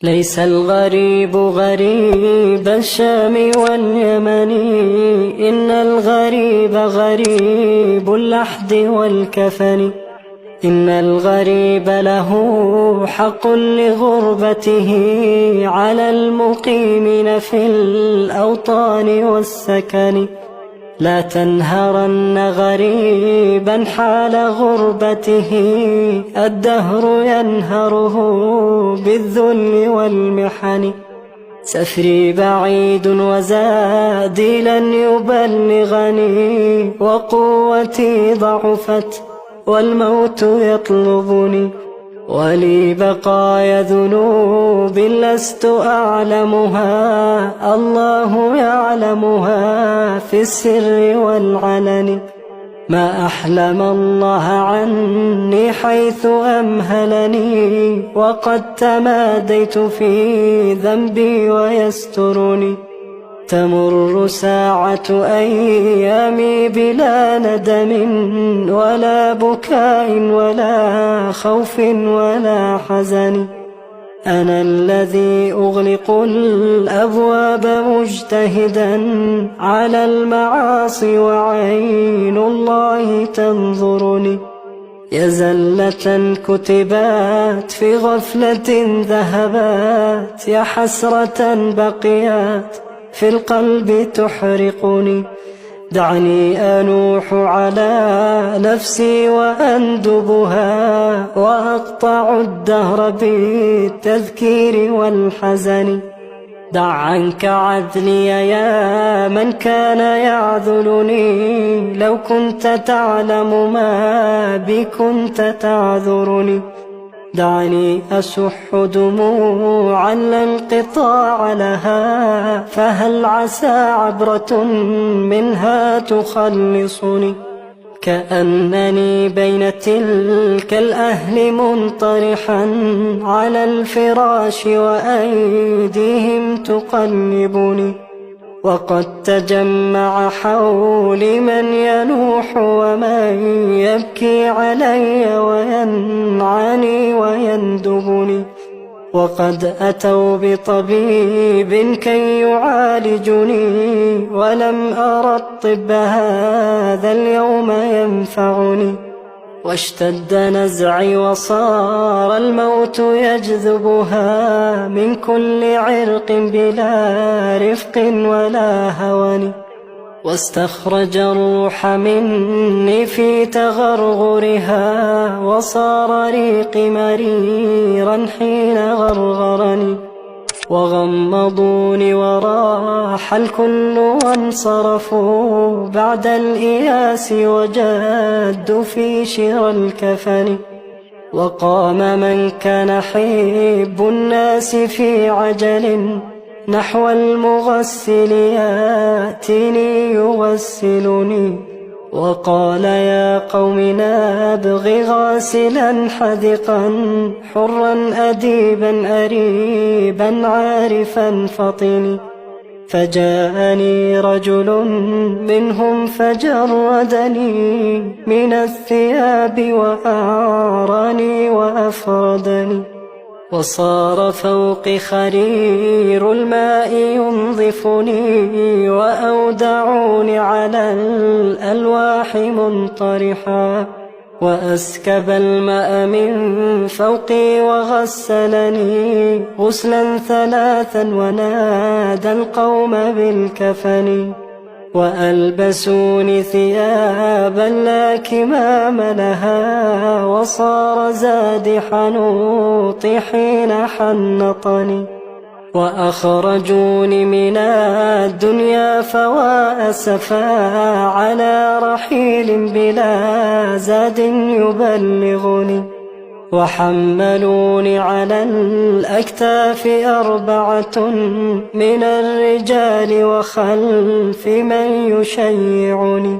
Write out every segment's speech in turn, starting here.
ليس الغريب غريب الشام واليمن، إن الغريب غريب اللحد والكفن. إن الغريب له حق لغربته على المقيمين في الأوطان والسكن. لا تنهرن غريبا حال غربته، الدهر ينهره بالذل والمحن. سفري بعيد وزادي لن يبلغني، وقوتي ضعفت والموت يطلبني. ولي بقايا ذنوب لست أعلمها، الله يعلمها في السر والعلن. ما أحلم الله عني حيث أمهلني، وقد تماديت في ذنبي ويسترني. تمر ساعة أيامي بلا ندم ولا بكاء ولا خوف ولا حزن. أنا الذي أغلق الأبواب مجتهدا على المعاصي، وعين الله تنظرني. يا زلة كتبات في غفلة ذهبات، يا حسرة بقيات في القلب تحرقني. دعني أنوح على نفسي وأندبها، وأقطع الدهر بالتذكير والحزن. دع عنك عذلي يا من كان يعذلني، لو كنت تعلم ما بي كنت تعذرني. دعني أشح دموعا لا انقطاع لها، فهل عسى عبرة منها تخلصني. كأنني بين تلك الأهل منطرحا على الفراش، وأيديهم تقلبني. وقد تجمع حولي من ينوح ومن يبكي علي وينعاني ويندبني. وقد أتوا بطبيب كي يعالجني، ولم أرى الطب هذا اليوم ينفعني. واشتد نزعي وصار الموت يجذبها من كل عرق بلا رفق ولا هوان. واستخرج الروح مني في تغرغرها، وصار ريقي مريرا حين غرغرني. وغمضوني وراح الكل وانصرفوا بعد الإياس، وجادوا في شرى الكفن. وقام من كان حب الناس في عجل نحو المغسل ياتيني يغسلني. وقال يا قوم نبغي غاسلا حذقا، حرا أديبا أريبا عارفا فطني. فجاءني رجل منهم فجردني من الثياب، وأعراني وأفردني. وصار فوقي خرير الماء ينظفني، وأودعوني على الألواح منطرحا. وأسكب الماء من فوقي وغسلني غسلا ثلاثا، ونادى القوم بالكفن. وألبسوني ثيابا لا كمام لها، وصار زادي حنوطي حين حنطني. وأخرجوني من الدنيا فوا أسفا على رحيل بلا زاد يبلغني. وحملوني على الأكتاف 4 من الرجال، وخلف من يشيعني.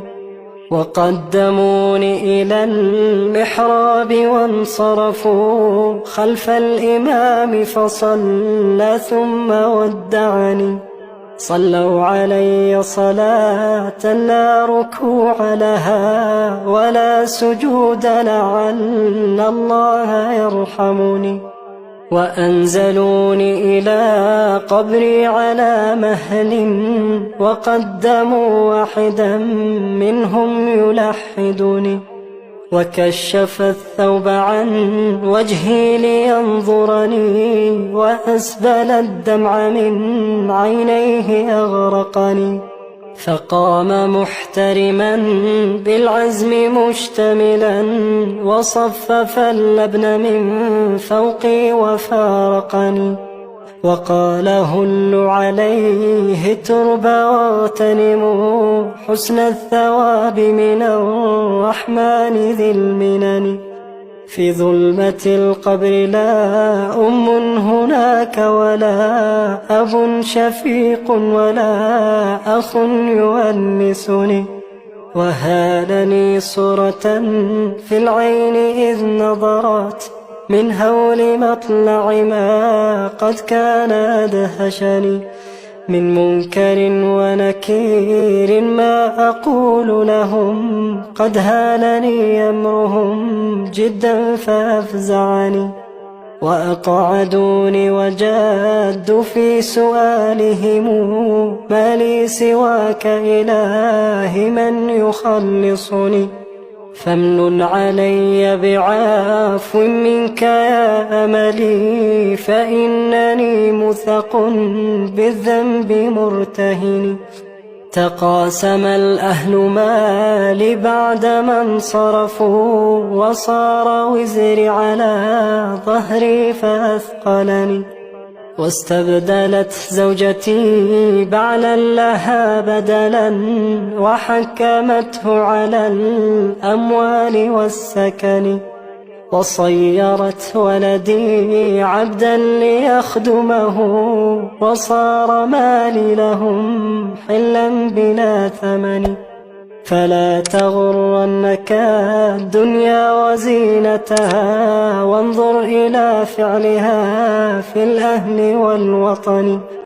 وقدموني إلى المحراب وانصرفوا خلف الإمام، فصلى ثم ودعني. صلوا علي صلاة لا ركوع لها ولا سجود، لعل الله يرحمني. وأنزلوني إلى قبري على مهل، وقدموا واحدا منهم يلحدني، وكشف الثوب عن وجهي لينظرني، وأسبل الدمع من عينيه أغرقني. فقام محترما بالعزم مشتملا، وصفف اللبن من فوقي وفارقني، وقال هلوا عليه التربى واغتنموا حسن الثواب من الرحمن ذي المنن. في ظلمة القبر لا أم هناك، ولا أب شفيق، ولا أخ يؤنسني، وهالني صورة في العين إذ نظرت من هول مطلع ما قد كان أدهشني، من منكر ونكير ما أقول لهم، قد هالني أمرهم جدا فأفزعني. وأقعدوني وجادوا في سؤالهم، ما لي سواك إله من يخلصني، فامنن علي بعفو منك يا أملي، فإنني مثق بالذنب مرتهن. تقاسم الأهل مالي بعدما انصرفوا، وصار وزري على ظهري فأثقلني، واستبدلت زوجتي بعلا لها بدلا، وحكمته على الأموال والسكن، وصيرت ولدي عبدا ليخدمه، وصار مالي لهم حلا بلا ثمن. فلا تغرنك الدنيا وزينتها، وانظر إلى فعلها في الأهل والوطن.